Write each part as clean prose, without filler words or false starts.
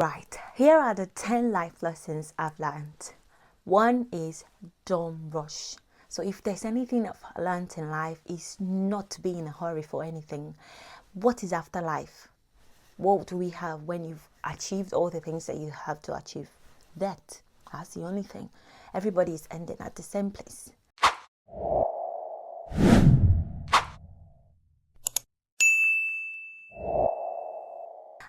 Right, here are the 10 life lessons I've learned. One is don't rush. So if there's anything I've learned in life, is not to be in a hurry for anything. What is after life? What do we have when you've achieved all the things that you have to achieve? Death. That's the only thing. Everybody is ending at the same place.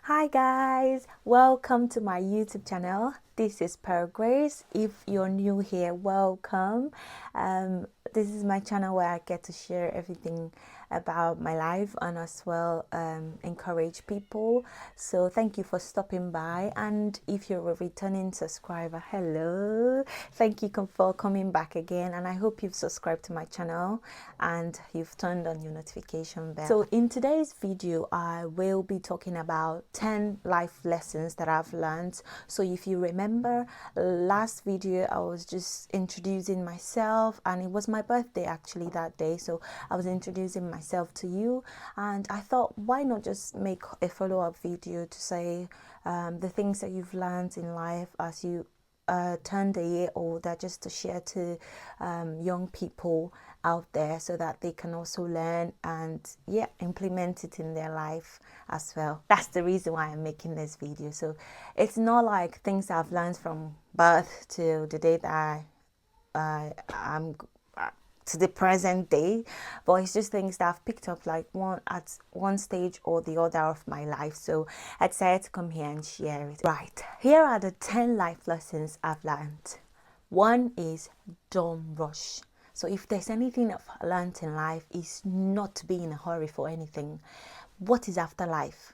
Hi guys, welcome to my YouTube channel. This is Pearlgrace. If you're new here, welcome. This is my channel where I get to share everything about my life and as well encourage people. So thank you for stopping by, and if you're a returning subscriber, hello, thank you for coming back again, and I hope you've subscribed to my channel and you've turned on your notification bell. So in today's video I will be talking about 10 life lessons that I've learned. So if you remember last video, I was just introducing myself, and it was my birthday actually that day, so I was introducing myself to you, and I thought, why not just make a follow-up video to say the things that you've learned in life as you turned a year older, just to share to young people out there so that they can also learn and implement it in their life as well. That's the reason why I'm making this video. So it's not like things I've learned from birth to the day that I'm to the present day, but it's just things that I've picked up like at one stage or the other of my life. So I decided to come here and share it. Right, here are the 10 life lessons I've learned. One is don't rush. So if there's anything I've learned in life, is not to be in a hurry for anything. What is after life?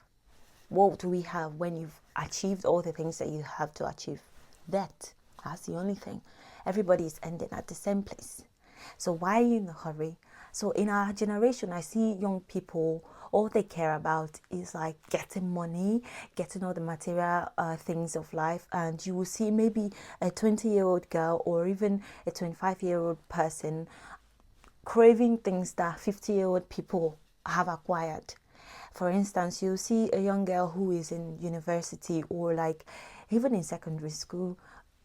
What do we have when you've achieved all the things that you have to achieve? Death. That's the only thing. Everybody is ending at the same place. So why are you in a hurry? So in our generation, I see young people, all they care about is like getting money, getting all the material things of life. And you will see maybe a 20-year-old girl or even a 25-year-old person craving things that 50-year-old people have acquired. For instance, you see a young girl who is in university or like even in secondary school,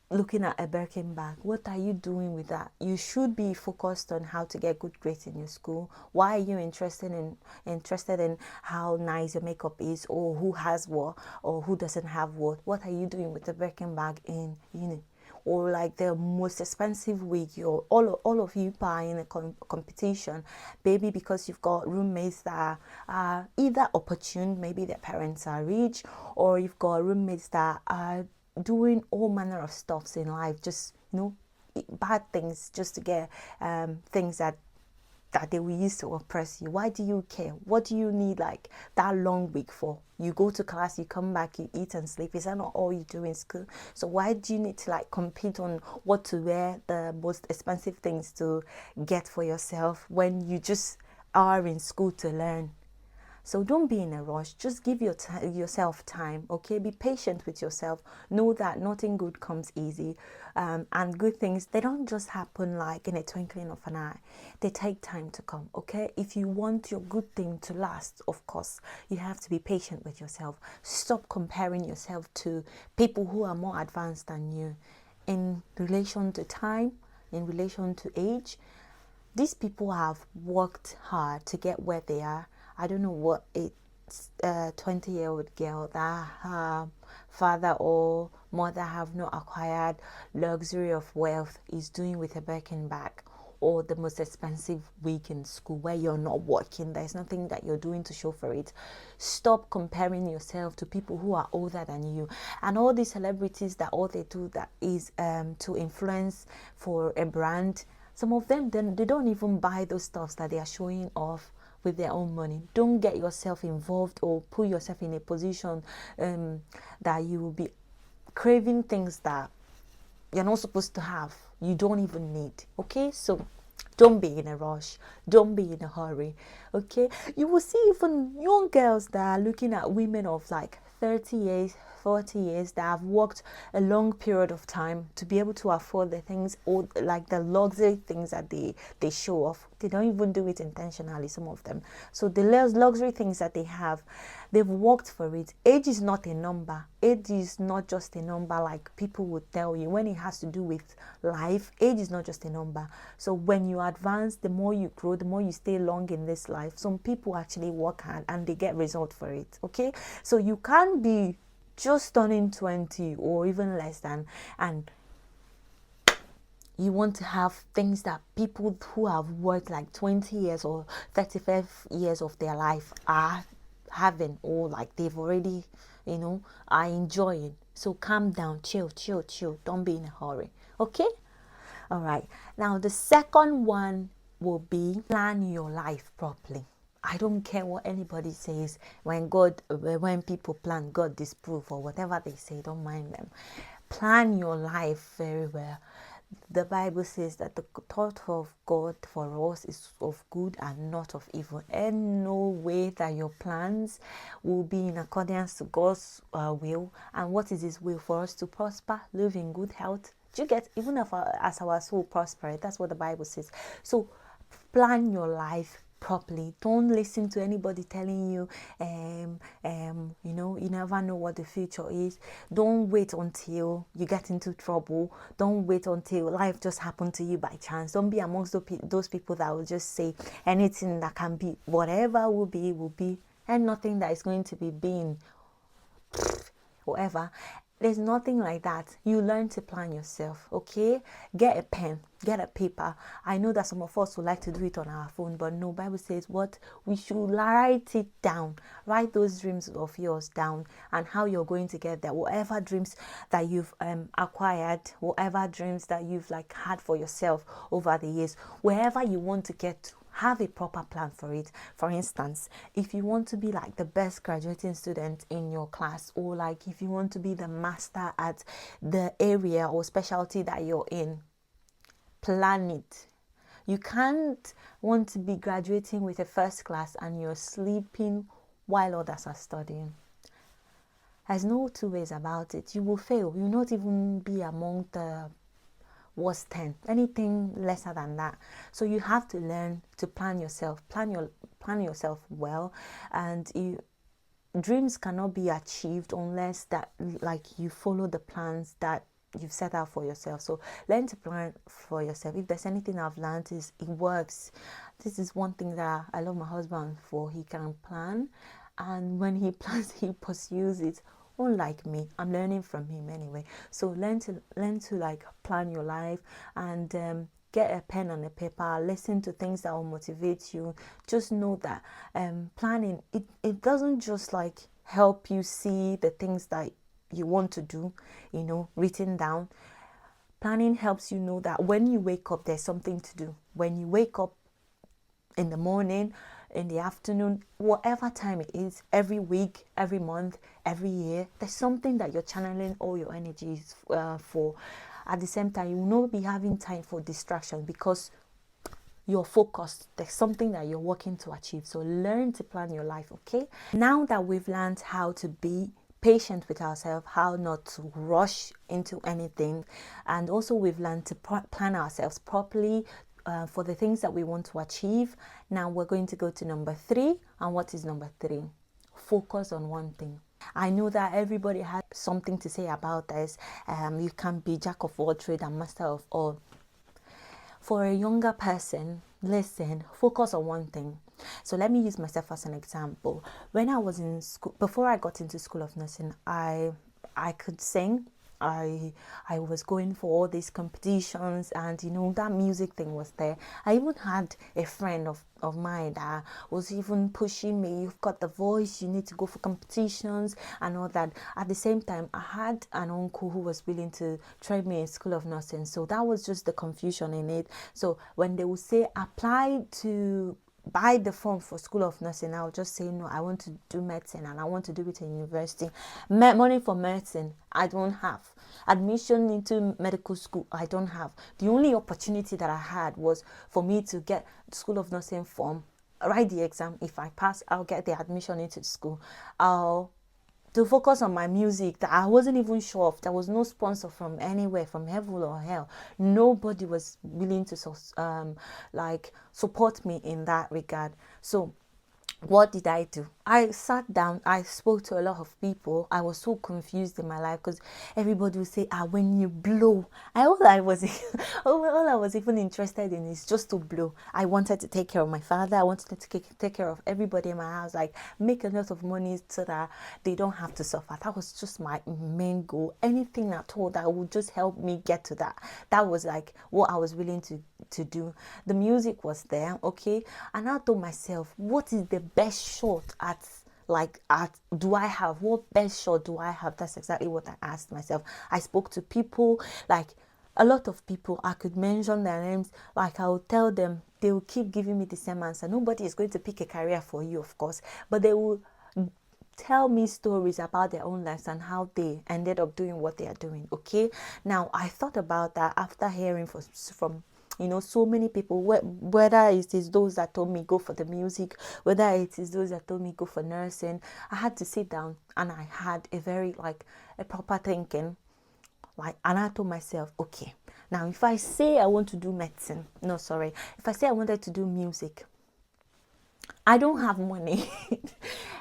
looking at a Birkin bag. What are you doing with that? You should be focused on how to get good grades in your school. Why are you interested in how nice your makeup is, or who has what, or who doesn't have what? What are you doing with the Birkin bag in uni? Or like the most expensive wig, all of you buy in a competition, maybe because you've got roommates that are either opportune, maybe their parents are rich, or you've got roommates that are doing all manner of stuffs in life, just bad things, just to get things that they will use to oppress you. Why do you care? What do you need like that long week for? You go to class, you come back, you eat and sleep. Is that not all you do in school? So why do you need to like compete on what to wear, the most expensive things to get for yourself, when you just are in school to learn? So don't be in a rush. Just give yourself time, okay? Be patient with yourself. Know that nothing good comes easy. And good things, they don't just happen like in a twinkling of an eye. They take time to come, okay? If you want your good thing to last, of course, you have to be patient with yourself. Stop comparing yourself to people who are more advanced than you in relation to time, in relation to age. These people have worked hard to get where they are. I don't know what a 20-year-old girl that her father or mother have not acquired luxury of wealth is doing with a Birkin bag, or the most expensive week in school where you're not working. There's nothing that you're doing to show for it. Stop comparing yourself to people who are older than you. And all these celebrities, that all they do that is to influence for a brand. Some of them, then they don't even buy those stuffs that they are showing off with their own money. Don't get yourself involved or put yourself in a position that you will be craving things that you're not supposed to have, you don't even need, okay? So don't be in a rush, don't be in a hurry, okay? You will see even young girls that are looking at women of like 30 years, 40 years, that have worked a long period of time to be able to afford the things, or like the luxury things that they show off. They don't even do it intentionally, some of them. So the luxury things that they have, they've worked for it. Age is not a number. Age is not just a number like people would tell you. When it has to do with life, age is not just a number. So when you advance, the more you grow, the more you stay long in this life. Some people actually work hard and they get result for it. Okay, so you can't be just turning 20 or even less than, and you want to have things that people who have worked like 20 years or 35 years of their life are having, or like they've already, are enjoying. So calm down, chill. Don't be in a hurry. Okay? All right. Now the second one will be plan your life properly. I don't care what anybody says. When people plan, God disapprove or whatever they say, don't mind them. Plan your life very well. The Bible says that the thought of God for us is of good and not of evil. And no way that your plans will be in accordance to God's will. And what is His will? For us to prosper, live in good health. Do you get? Even as our soul prosper, that's what the Bible says. So plan your life properly. Don't listen to anybody telling you you never know what the future is. Don't wait until you get into trouble. Don't wait until life just happened to you by chance. Don't be amongst those people that will just say anything that can be, whatever will be, and nothing that is going to be being whatever. There's nothing like that. You learn to plan yourself, okay? Get a pen, get a paper. I know that some of us would like to do it on our phone, but no, Bible says what? We should write it down. Write those dreams of yours down and how you're going to get there. Whatever dreams that you've acquired, whatever dreams that you've like had for yourself over the years, wherever you want to get to, have a proper plan for it. For instance, if you want to be like the best graduating student in your class, or like if you want to be the master at the area or specialty that you're in, plan it. You can't want to be graduating with a first class and you're sleeping while others are studying. There's no two ways about it. You will fail. You will not even be among the was 10, anything lesser than that. So you have to learn to plan yourself, plan yourself well. And dreams cannot be achieved unless that like you follow the plans that you've set out for yourself. So learn to plan for yourself. If there's anything I've learned, is it works. This is one thing that I love my husband for. He can plan, and when he plans, he pursues it. Unlike me, I'm learning from him anyway. So learn to like plan your life, and get a pen and a paper. Listen to things that will motivate you. Just know that planning, it doesn't just like help you see the things that you want to do, written down. Planning helps you know that when you wake up, there's something to do. When you wake up in the morning, in the afternoon, whatever time it is, every week, every month, every year, there's something that you're channeling all your energies for. At the same time, you will not be having time for distraction because you're focused. There's something that you're working to achieve. So learn to plan your life, okay? Now that we've learned how to be patient with ourselves, how not to rush into anything, and also we've learned to plan ourselves properly for the things that we want to achieve. Now we're going to go to number 3. And what is number 3? Focus on one thing. I know that everybody has something to say about this. You can be jack of all trades and master of all. For a younger person, listen, focus on one thing. So let me use myself as an example. When I was in school, before I got into School of Nursing, I could sing. I was going for all these competitions, and that music thing was there. I even had a friend of mine that was even pushing me. You've got the voice, you need to go for competitions and all that. At the same time, I had an uncle who was willing to train me in School of Nursing. So that was just the confusion in it. So when they would say apply to buy the form for School of Nursing, I'll just say no, I want to do medicine and I want to do it in university. Money for medicine, I don't have. Admission into medical school, I don't have. The only opportunity that I had was for me to get School of Nursing form, write the exam. If I pass, I'll get the admission into the school. I'll to focus on my music that I wasn't even sure of. There was no sponsor from anywhere, from heaven or hell. Nobody was willing to like support me in that regard. So what did I do? I sat down, I spoke to a lot of people. I was so confused in my life because everybody would say, when you blow. All I was all I was even interested in is just to blow. I wanted to take care of my father. I wanted to take care of everybody in my house, like make a lot of money so that they don't have to suffer. That was just my main goal. Anything at all that would just help me get to that. That was like what I was willing to do. The music was there, okay? And I told myself, what is the best shot do I have? What best shot do I have? That's exactly what I asked myself. I spoke to people, like a lot of people. I could mention their names, like I would tell them, they will keep giving me the same answer. Nobody is going to pick a career for you, of course, but they will tell me stories about their own lives and how they ended up doing what they are doing. Okay, now I thought about that after hearing from so many people, whether it is those that told me go for the music, whether it is those that told me go for nursing. I had to sit down and I had a proper thinking, and I told myself, okay, now if I say I want to do medicine, no, sorry, if I say I wanted to do music, I don't have money.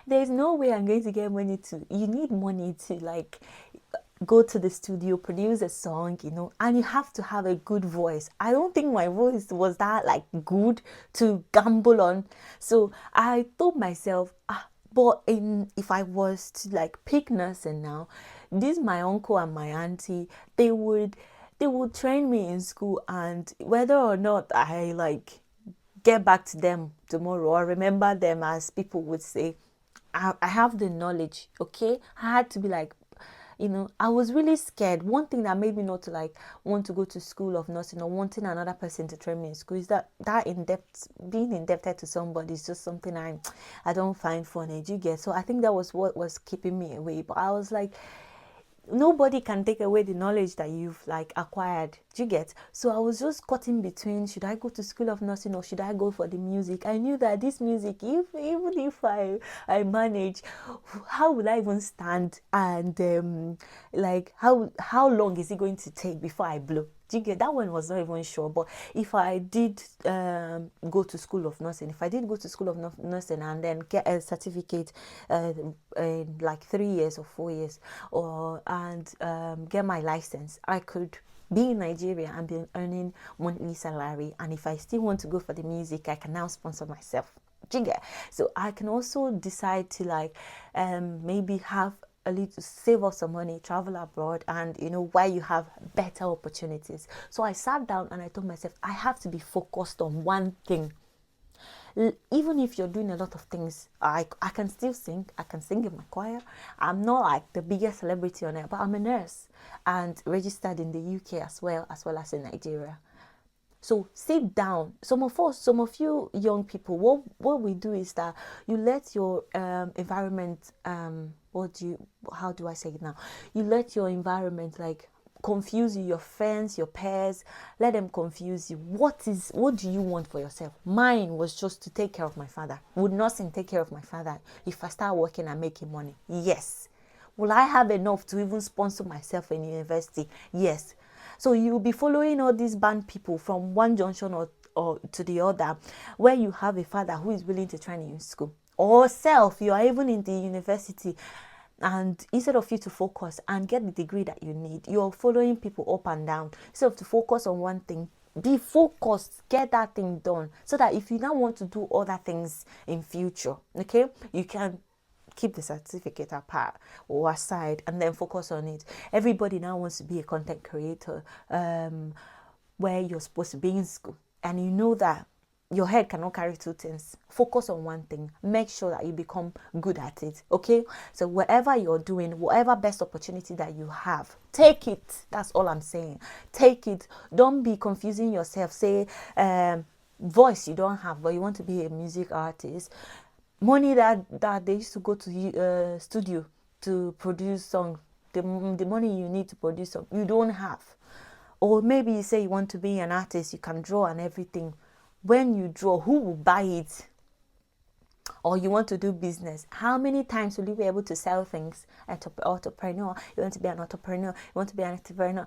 There's no way I'm going to get money you need money to go to the studio, produce a song, and you have to have a good voice. I don't think my voice was that good to gamble on. So I told myself, but if I was to pick nursing now, this my uncle and my auntie, they would train me in school, and whether or not I get back to them tomorrow or remember them, as people would say, I have the knowledge. Okay, I had to be I was really scared. One thing that made me not to want to go to school of nursing or wanting another person to train me in school is that being indebted to somebody is just something I don't find funny. Do you get? So I think that was what was keeping me away. But I was like, nobody can take away the knowledge that you've acquired. Do you get? So I was just caught in between. Should I go to school of nursing or should I go for the music? I knew that this music, even if I manage, how will I even stand? And how long is it going to take before I blow? Do you get? That one was not even sure. But if I did go to school of nursing, and then get a certificate in 3 years or 4 years, and get my license, I could be in Nigeria and be earning monthly salary. And if I still want to go for the music, I can now sponsor myself. Do you get? So I can also decide to maybe have a little, save up some money, travel abroad, and where you have better opportunities. So I sat down and I told myself, I have to be focused on one thing. Even if you're doing a lot of things, I can still sing. I can sing in my choir. I'm not the biggest celebrity on it, but I'm a nurse and registered in the UK as well as in Nigeria. So sit down. Some of you young people, what we do is that you let your environment, how do I say it now? You let your environment confuse you, your friends, your peers, let them confuse you. What do you want for yourself? Mine was just to take care of my father. Would nursing take care of my father if I start working and making money? Yes. Will I have enough to even sponsor myself in university? Yes. So you'll be following all these band people from one junction or to the other, where you have a father who is willing to train you in school. Or you are even in the university, and instead of you to focus and get the degree that you need, you're following people up and down. Instead of to focus on one thing, be focused, get that thing done, so that if you now want to do other things in future, okay, you can keep the certificate apart or aside and then focus on it. Everybody now wants to be a content creator, where you're supposed to be in school, and you know that your head cannot carry two things. Focus on one thing. Make sure that you become good at it. Okay? So whatever you're doing, whatever best opportunity that you have, take it. That's all I'm saying. Take it. Don't be confusing yourself. Say voice you don't have, but you want to be a music artist. Money that they used to go to studio to produce song, the money you need to produce song, you don't have. Or maybe you say you want to be an artist, you can draw and everything. When you draw, who will buy it? or you want to do business, how many times will you be able to sell things? Entrepreneur, you want to be an entrepreneur, you want to be an entrepreneur.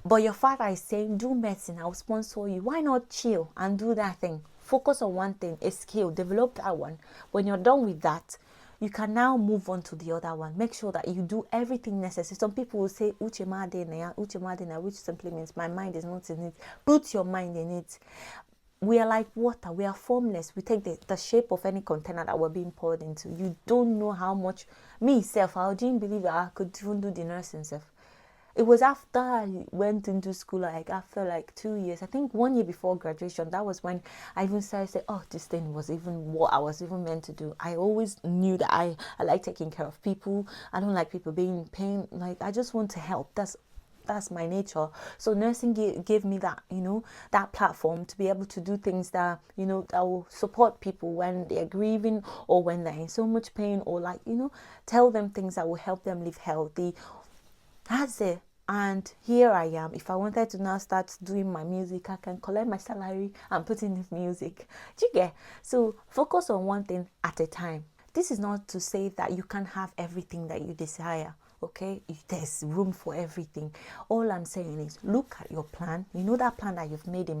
But your father is saying, do medicine, I'll sponsor you. Why not chill and do that thing? Focus on one thing, a skill, develop that one. When you're done with that, you can now move on to the other one. Make sure that you do everything necessary. Some people will say, which simply means my mind is not in it. Put your mind in it. We are like water. We are formless. We take the shape of any container that we're being poured into. You don't know how much. Me, self, I didn't believe I could even do the nursing stuff. It was after I went into school, like after like 2 years, I think 1 year before graduation, that was when I even started saying, oh, this thing was even what I was even meant to do. I always knew that I like taking care of people. I don't like people being in pain. Like, I just want to help. That's my nature. So nursing gave me that, that platform to be able to do things that, that will support people when they're grieving or when they're in so much pain, or like, tell them things that will help them live healthy. That's it. And here I am. If I wanted to now start doing my music, I can collect my salary and put in this music. Do you get? So focus on one thing at a time. This is not to say that you can't have everything that you desire. Okay, there's room for everything. All I'm saying is look at your plan. You know that plan that you've made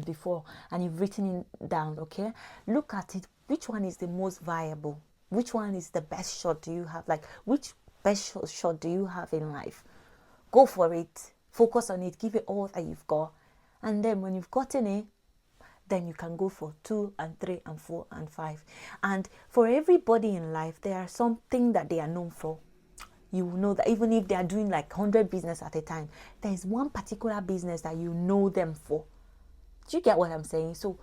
before, and you've written it down. Okay, look at it. Which one is the most viable? Which one is the best shot do you have? Like, which best shot do you have in life? Go for it. Focus on it. Give it all that you've got. And then when you've gotten it, then you can go for 2 and 3 and 4 and 5. And for everybody in life, there are something that they are known for. You will know that even if they are doing like 100 business at a time, there is one particular business that you know them for. Do you get what I'm saying? So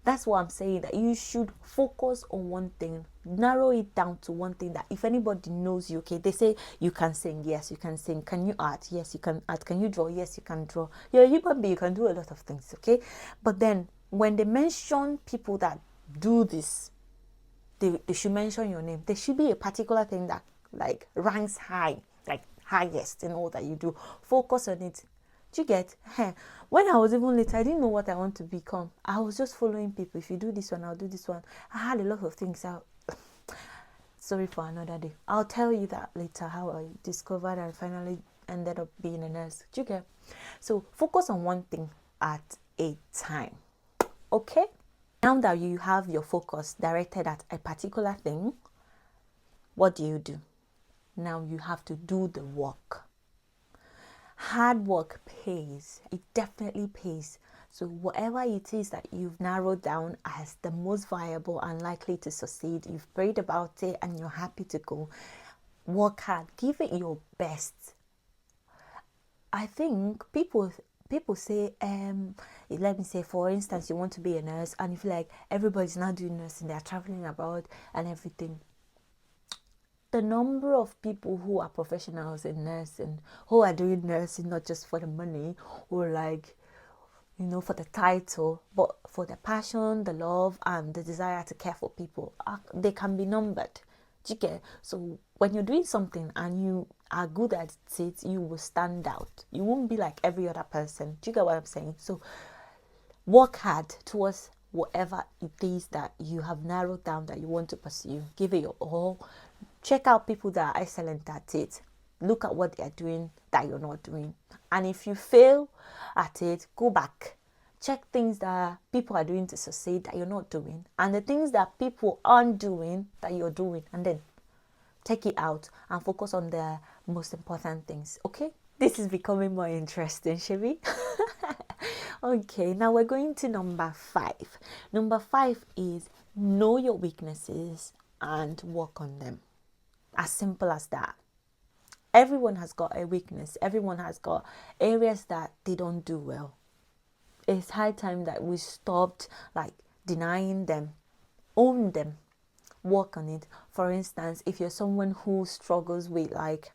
that's what I'm saying, that you should focus on one thing, narrow it down to one thing that if anybody knows you, okay, they say you can sing, yes, you can sing. Can you art? Yes, you can art. Can you draw? Yes, you can draw. You're a human being, you can do a lot of things, okay? But then when they mention people that do this, they should mention your name. There should be a particular thing that like ranks high, like highest in all that you do. Focus on it. Do you get? When I was even little, I didn't know what I want to become. I was just following people. If you do this one, I'll do this one. I had a lot of things out. Sorry for another day. I'll tell you that later, how I discovered and finally ended up being a nurse. Do you get? So focus on one thing at a time. Okay? Now that you have your focus directed at a particular thing, what do? Now you have to do the work. Hard work pays. It definitely pays. So whatever it is that you've narrowed down as the most viable and likely to succeed, you've prayed about it and you're happy to go, work hard. Give it your best. I think people say, let me say, for instance, you want to be a nurse and you feel like everybody's not doing nursing, they're traveling abroad and everything. The number of people who are professionals in nursing, who are doing nursing not just for the money or like, for the title, but for the passion, the love, and the desire to care for people, they can be numbered. Do you get? So when you're doing something and you are good at it, you will stand out. You won't be like every other person. Do you get what I'm saying? So work hard towards whatever it is that you have narrowed down that you want to pursue. Give it your all. Check out people that are excellent at it. Look at what they are doing that you're not doing. And if you fail at it, go back. Check things that people are doing to succeed that you're not doing. And the things that people aren't doing that you're doing. And then take it out and focus on the most important things. Okay? This is becoming more interesting, shall we? Okay, now we're going to number 5. Number 5 is know your weaknesses and work on them. As simple as that. Everyone has got a weakness. Everyone has got areas that they don't do well. It's high time that we stopped like denying them. Own them. Work on it. For instance, if you're someone who struggles with like,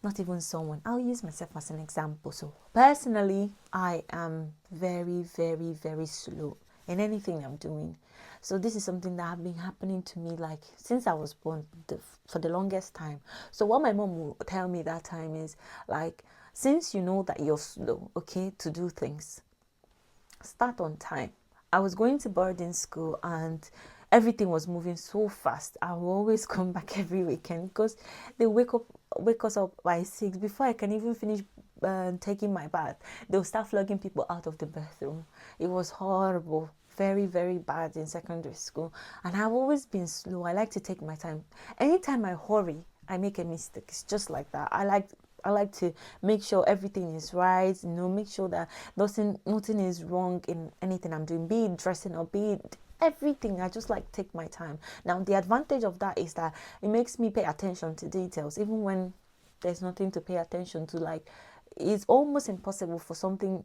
not even someone, I'll use myself as an example. So personally, I am very, very, very slow in anything I'm doing. So this is something that have been happening to me like since I was born for the longest time. So what my mom will tell me that time is like, since you know that you're slow, okay, to do things, start on time I was going to boarding school and everything was moving so fast. I will always come back every weekend because they wake us up by 6 before I can even finish taking my bath. They'll start flogging people out of the bathroom. It was horrible, very very bad in secondary school, and I've always been slow. I like to take my time. Anytime I hurry, I make a mistake. It's just like that. I like to make sure everything is right, make sure that nothing is wrong in anything I'm doing, be it dressing or be it everything. I just like take my time. Now the advantage of that is that it makes me pay attention to details even when there's nothing to pay attention to. Like, it's almost impossible for something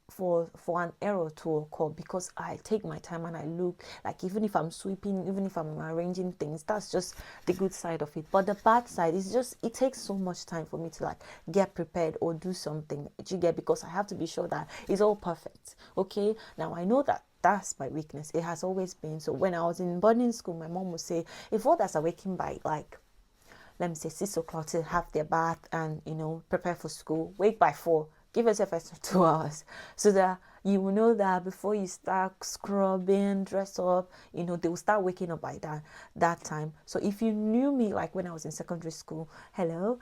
for an error to occur because I take my time and I look. Like, even if I'm sweeping, even if I'm arranging things, that's just the good side of it. But the bad side is just it takes so much time for me to like get prepared or do something, you get, because I have to be sure that it's all perfect. Okay, now I know that that's my weakness. It has always been. So when I was in boarding school, my mom would say, if others are waking by like, let me say 6 o'clock to have their bath and prepare for school, wake by 4, give yourself extra 2 hours so that you will know that before you start scrubbing, dress up, they will start waking up by that time. So if you knew me like when I was in secondary school, hello,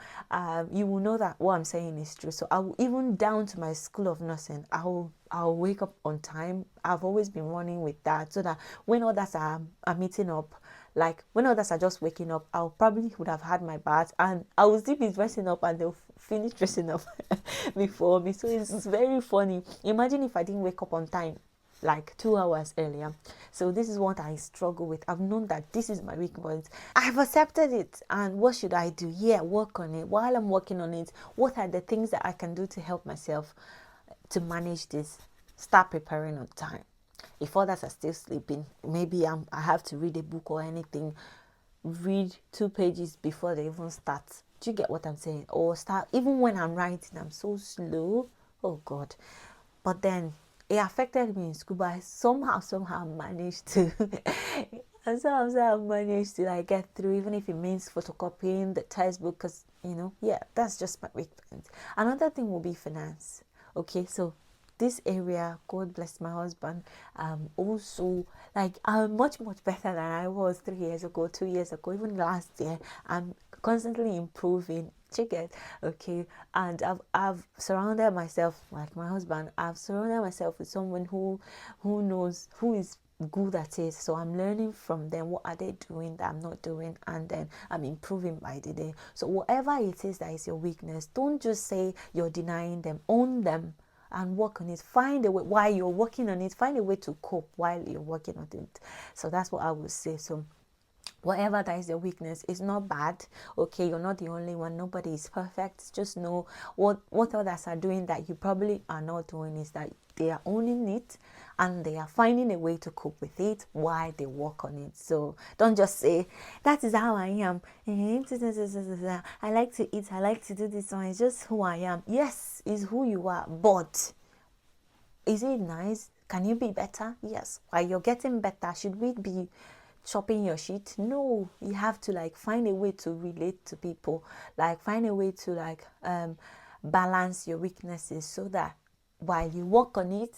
you will know that what I'm saying is true. So I will, even down to my school of nursing, I'll wake up on time. I've always been running with that so that when others are meeting up, like when others are just waking up, I'll probably would have had my bath and I will still be dressing up and they'll finish dressing up before me. So it's very funny. Imagine if I didn't wake up on time like 2 hours earlier. So this is what I struggle with. I've known that this is my weak point. I've accepted it, and what should I do? Yeah, work on it. While I'm working on it, what are the things that I can do to help myself to manage this? Start preparing on time. If others are still sleeping, maybe I have to read a book or anything, read 2 pages before they even start. Do you get what I'm saying? Or start, even when I'm writing, I'm so slow. Oh God. But then it affected me in school, but I somehow managed to and somehow managed to like get through, even if it means photocopying the textbook, because yeah, that's just my weak point. Another thing will be finance. Okay, so this area, God bless my husband, also like I'm much better than I was 3 years ago, 2 years ago, even last year. I'm constantly improving. Check it, okay. And I've surrounded myself, like my husband, I've surrounded myself with someone who knows, who is good at it. So I'm learning from them. What are they doing that I'm not doing? And then I'm improving by the day. So whatever it is that is your weakness, don't just say you're denying them. Own them and work on it. Find a way while you're working on it. Find a way to cope while you're working on it. So that's what I would say. So whatever that is your weakness, it's not bad. Okay, you're not the only one. Nobody is perfect. Just know what others are doing that you probably are not doing is that they are owning it and they are finding a way to cope with it while they work on it. So don't just say that is how I am. I like to eat, I like to do this one. It's just who I am. Yes, it's who you are, but is it nice? Can you be better? Yes. While you're getting better, should we be chopping your shit? No, you have to like find a way to relate to people, like find a way to like balance your weaknesses so that while you work on it,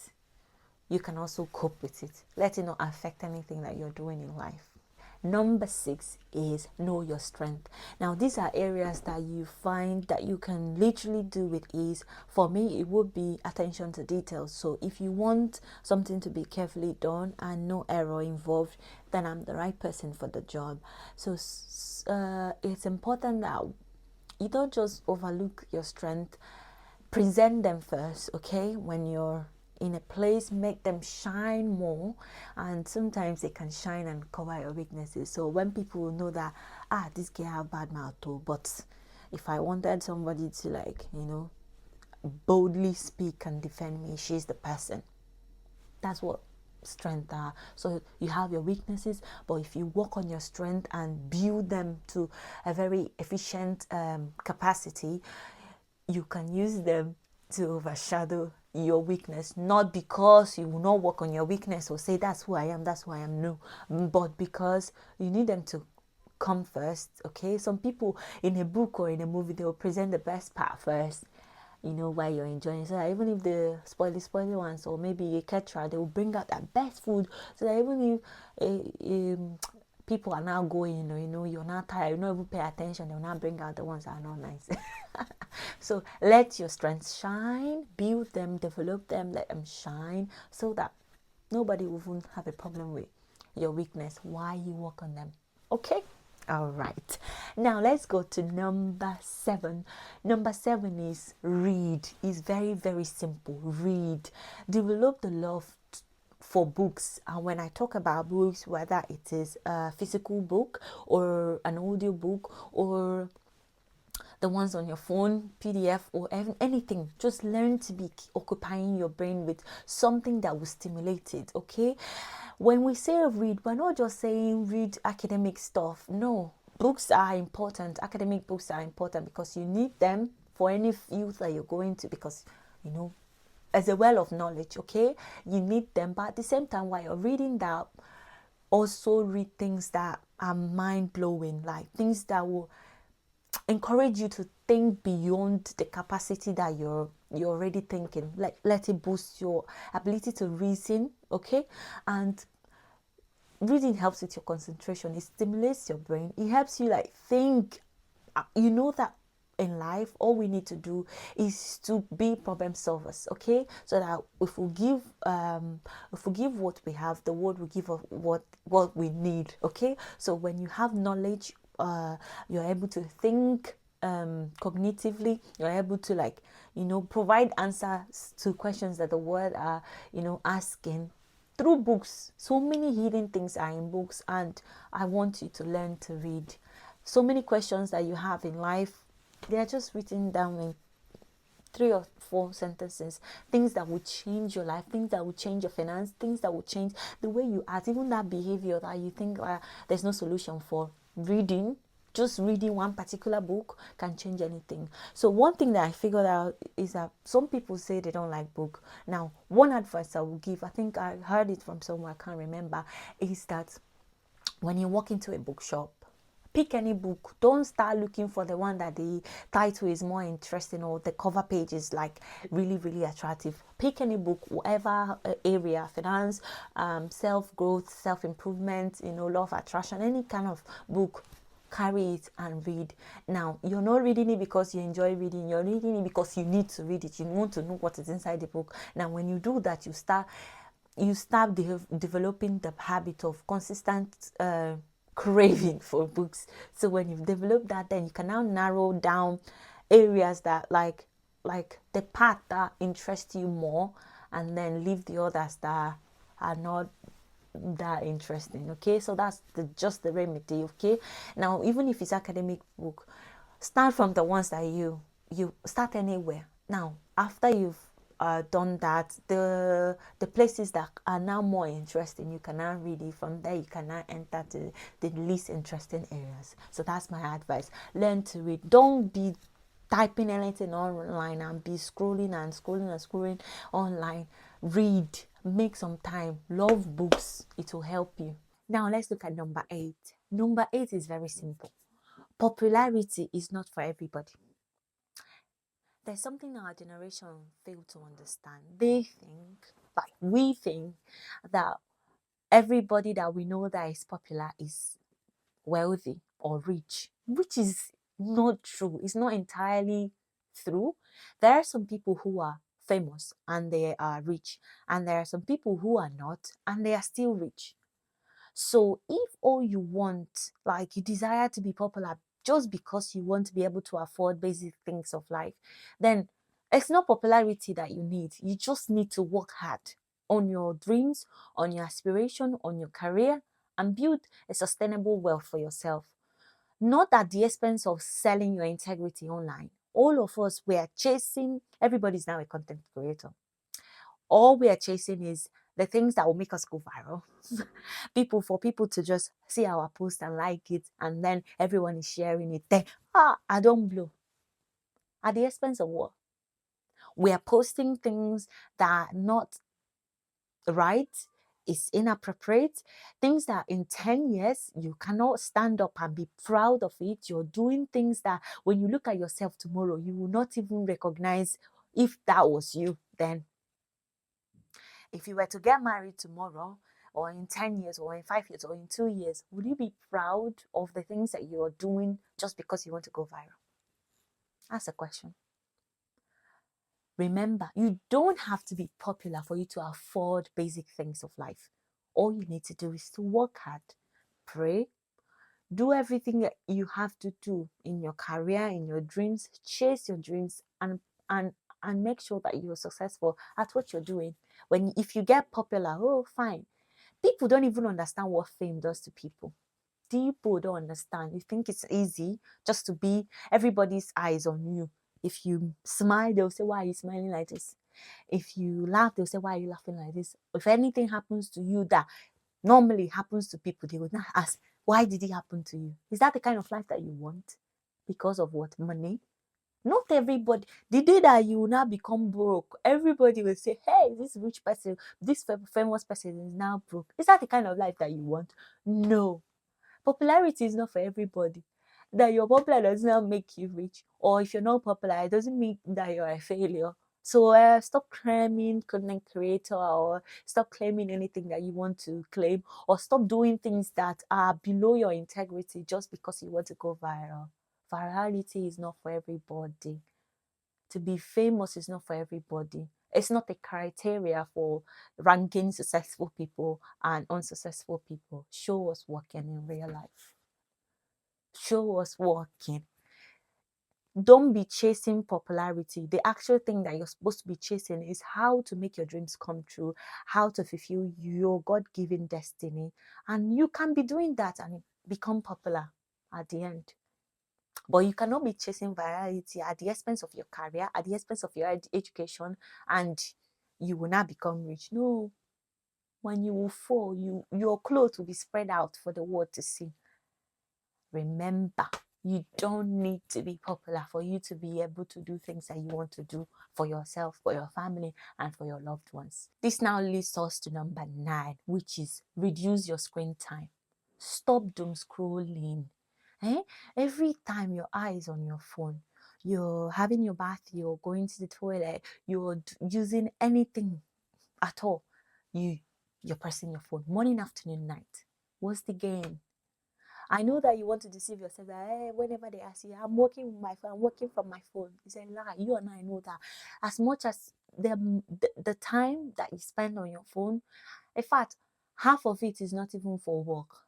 you can also cope with it. Let it not affect anything that you're doing in life. Number 6 is know your strength. Now, these are areas that you find that you can literally do with ease. For me, it would be attention to details. So if you want something to be carefully done and no error involved, then I'm the right person for the job. So it's important that you don't just overlook your strength. Present them first, okay? When you're in a place, make them shine more, and sometimes they can shine and cover your weaknesses. So when people know that this girl have bad mouth too, but if I wanted somebody to like boldly speak and defend me, she's the person. That's what strength are. So you have your weaknesses, but if you work on your strength and build them to a very efficient capacity, you can use them to overshadow your weakness, not because you will not work on your weakness or say that's who I am, no, but because you need them to come first. Okay, some people in a book or in a movie, they will present the best part first, while you're enjoying. So that even if the spoily ones, or maybe a caterer, they will bring out that best food. So that even if people are now going, you're not tired, you don't even pay attention, they'll not bring out the ones that are not nice. So let your strengths shine, build them, develop them, let them shine, so that nobody will even have a problem with your weakness while you work on them. Okay. All right, now let's go to number 7. Number 7 is read. It's very, very simple. Read. Develop the love for books. And when I talk about books, whether it is a physical book or an audio book or the ones on your phone, PDF, or anything, just learn to be occupying your brain with something that will stimulate it. Okay, when we say read, we're not just saying read academic stuff. No, books are important. Academic books are important because you need them for any field that you're going to, because as a well of knowledge. Okay, you need them, but at the same time, while you're reading that, also read things that are mind-blowing, like things that will encourage you to think beyond the capacity that you're already thinking. Like, let it boost your ability to reason. Okay, and reading helps with your concentration. It stimulates your brain. It helps you think. That in life, all we need to do is to be problem solvers. Okay, so that if we give what we have, the world will give us what we need. Okay, so when you have knowledge, you're able to think cognitively. You're able to provide answers to questions that the world are asking through books. So many hidden things are in books, and I want you to learn to read. So many questions that you have in life, they are just written down in 3 or 4 sentences. Things that will change your life, things that will change your finance, things that will change the way you act, even that behavior that you think there's no solution for. Just reading one particular book can change anything. So one thing that I figured out is that some people say they don't like book. Now, one advice I will give, I think I heard it from somewhere, I can't remember, is that when you walk into a bookshop, pick any book. Don't start looking for the one that the title is more interesting or the cover page is really, really attractive. Pick any book, whatever area, finance, self-growth, self-improvement, law of attraction, any kind of book. Carry it and read. Now, you're not reading it because you enjoy reading. You're reading it because you need to read it. You want to know what is inside the book. Now, when you do that, you start developing the habit of consistent craving for books. So when you've developed that, then you can now narrow down areas that like the part that interest you more, and then leave the others that are not that interesting. Okay, so that's just the remedy. Okay, now even if it's academic book, start from the ones that you start anywhere. Now, after you've done that, the places that are now more interesting, you can now read it. From there, you can now enter to the least interesting areas. So that's my advice. Learn to read. Don't be typing anything online and be scrolling online. Read. Make some time. Love books. It will help you. Now let's look at number 8. Number 8 is very simple. Popularity is not for everybody. There's something our generation fail to understand. We think that everybody that we know that is popular is wealthy or rich, which is not true. It's not entirely true. There are some people who are famous and they are rich, and there are some people who are not and they are still rich. So if all you want, you desire to be popular just because you want to be able to afford basic things of life, then it's not popularity that you need. You just need to work hard on your dreams, on your aspiration, on your career, and build a sustainable wealth for yourself. Not at the expense of selling your integrity online. All of us, we are chasing, everybody's now a content creator. All we are chasing is the things that will make us go viral. For people to just see our post and like it, and then everyone is sharing it. Then, I don't blow. At the expense of what? We are posting things that are not right, is inappropriate, things that in 10 years you cannot stand up and be proud of it. You're doing things that when you look at yourself tomorrow, you will not even recognize If that was you, then if you were to get married tomorrow, or in 10 years, or in 5 years, or in 2 years, would you be proud of the things that you're doing just because you want to go viral? That's a question. Remember, you don't have to be popular for you to afford basic things of life. All you need to do is to work hard, pray, do everything that you have to do in your career, in your dreams, chase your dreams, and and make sure that you're successful at what you're doing. If you get popular, oh fine. People don't even understand what fame does to people. People don't understand. You think it's easy just to be everybody's eyes on you. If you smile, they'll say, why are you smiling like this? If you laugh, they'll say, why are you laughing like this? If anything happens to you that normally happens to people, they would not ask, why did it happen to you? Is that the kind of life that you want? Because of what? Money? Not everybody. The day that you will now become broke, everybody will say, hey, this rich person, this famous person is now broke. Is that the kind of life that you want? No. Popularity is not for everybody. That you're popular does not make you rich, or if you're not popular, it doesn't mean that you're a failure. So stop claiming content creator, or stop claiming anything that you want to claim, or stop doing things that are below your integrity just because you want to go viral. Virality is not for everybody. To be famous is not for everybody. It's not a criteria for ranking successful people and unsuccessful people. Show us working in real life. Show us working. Don't be chasing popularity. The actual thing that you're supposed to be chasing is how to make your dreams come true, how to fulfill your God-given destiny. And you can be doing that and become popular at the end. But you cannot be chasing virality at the expense of your career, at the expense of your education, and you will not become rich. No. When you will fall, your clothes will be spread out for the world to see. Remember, you don't need to be popular for you to be able to do things that you want to do for yourself, for your family, and for your loved ones. This now leads us to number 9, which is reduce your screen time. Stop doom scrolling. Every time your eye is on your phone, you're having your bath, you're going to the toilet, you're using anything at all, you're pressing your phone morning, afternoon, night. What's the game? I know that you want to deceive yourself that whenever they ask you, I'm working with my phone, I'm working from my phone. It's a lie. You and I know that as much as the time that you spend on your phone, in fact, half of it is not even for work.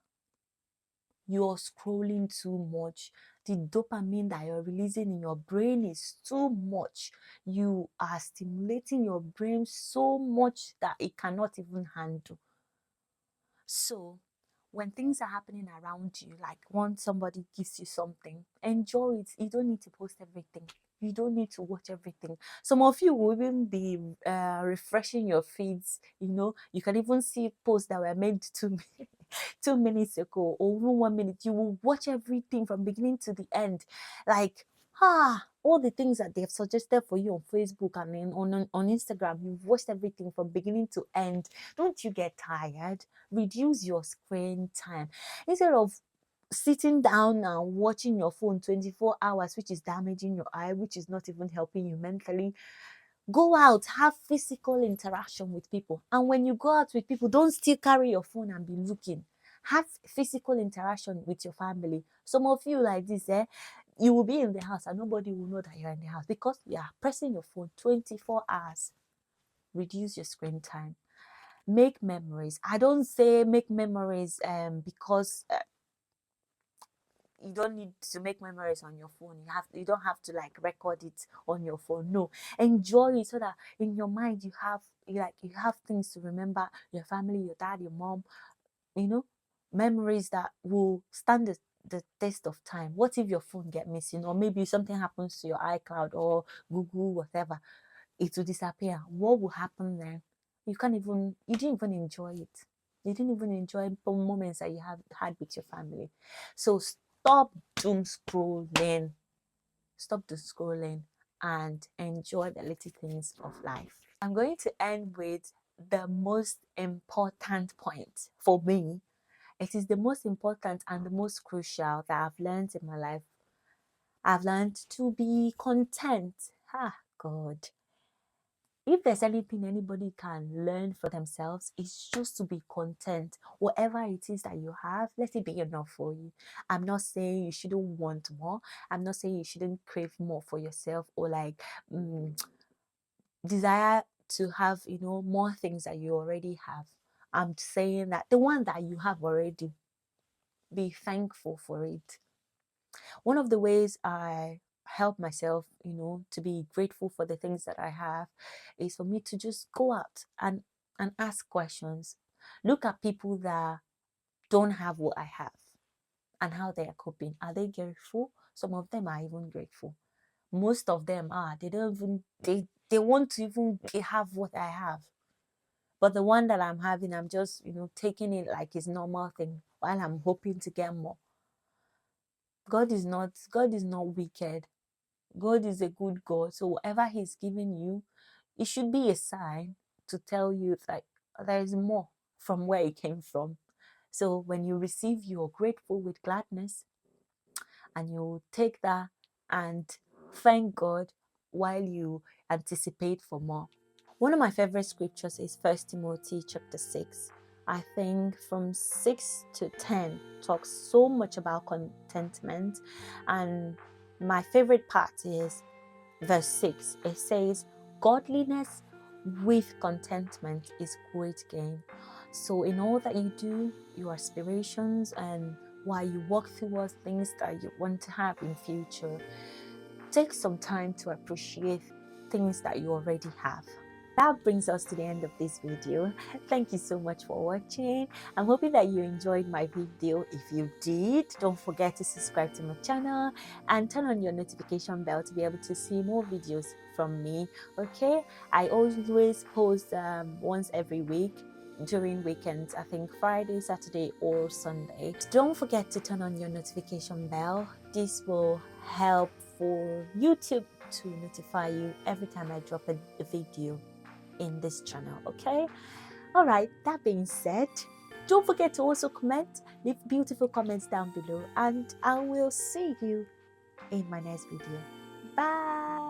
You're scrolling too much. The dopamine that you're releasing in your brain is too much. You are stimulating your brain so much that it cannot even handle. So when things are happening around you, like once somebody gives you something, enjoy it. You don't need to post everything. You don't need to watch everything. Some of you will even be refreshing your feeds. You can even see posts that were made to 2 minutes ago, or even 1 minute. You will watch everything from beginning to the end, like all the things that they've suggested for you on Facebook and on Instagram. You've watched everything from beginning to end. Don't you get tired? Reduce your screen time. Instead of sitting down and watching your phone 24 hours, which is damaging your eye, which is not even helping you mentally, go out, have physical interaction with people. And when you go out with people, don't still carry your phone and be looking. Have physical interaction with your family. Some of you like this, you will be in the house and nobody will know that you're in the house because you are pressing your phone 24 hours. Reduce your screen time. Make memories. I don't say make memories because you don't need to make memories on your phone. You don't have to like record it on your phone. No, enjoy it so that in your mind you have things to remember, your family, your dad, your mom, memories that will stand the test of time. What if your phone get missing, or maybe something happens to your iCloud or Google, whatever? It will disappear. What will happen then? You didn't even enjoy it. You didn't even enjoy the moments that you have had with your family. So stop doom scrolling. Stop doom scrolling and enjoy the little things of life. I'm going to end with the most important point for me. It is the most important and the most crucial that I've learned in my life. I've learned to be content. God. If there's anything anybody can learn for themselves, it's just to be content. Whatever it is that you have, let it be enough for you. I'm not saying you shouldn't want more. I'm not saying you shouldn't crave more for yourself, or like desire to have, more things that you already have. I'm saying that the one that you have already, be thankful for it. One of the ways I help myself, to be grateful for the things that I have, is for me to just go out and ask questions. Look at people that don't have what I have and how they are coping. Are they grateful? Some of them are even grateful. Most of them are. They don't even they want to even have what I have. But the one that I'm having, I'm just, taking it like it's normal thing while I'm hoping to get more. God is not wicked. God is a good God. So whatever He's giving you, it should be a sign to tell you like there is more from where it came from. So when you receive, you're grateful with gladness, and you take that and thank God while you anticipate for more. One of my favorite scriptures is 1 Timothy chapter 6. I think from 6 to 10 talks so much about contentment, and my favorite part is verse 6. It says, godliness with contentment is great gain. So in all that you do, your aspirations, and while you walk towards things that you want to have in future, take some time to appreciate things that you already have. That brings us to the end of this video. Thank you so much for watching. I'm hoping that you enjoyed my video. If you did, don't forget to subscribe to my channel and turn on your notification bell to be able to see more videos from me. Okay, I always post once every week during weekends. I think Friday, Saturday, or Sunday. Don't forget to turn on your notification bell. This will help for YouTube to notify you every time I drop a video in this channel. Okay, all right, that being said, don't forget to also comment, leave beautiful comments down below, and I will see you in my next video. Bye.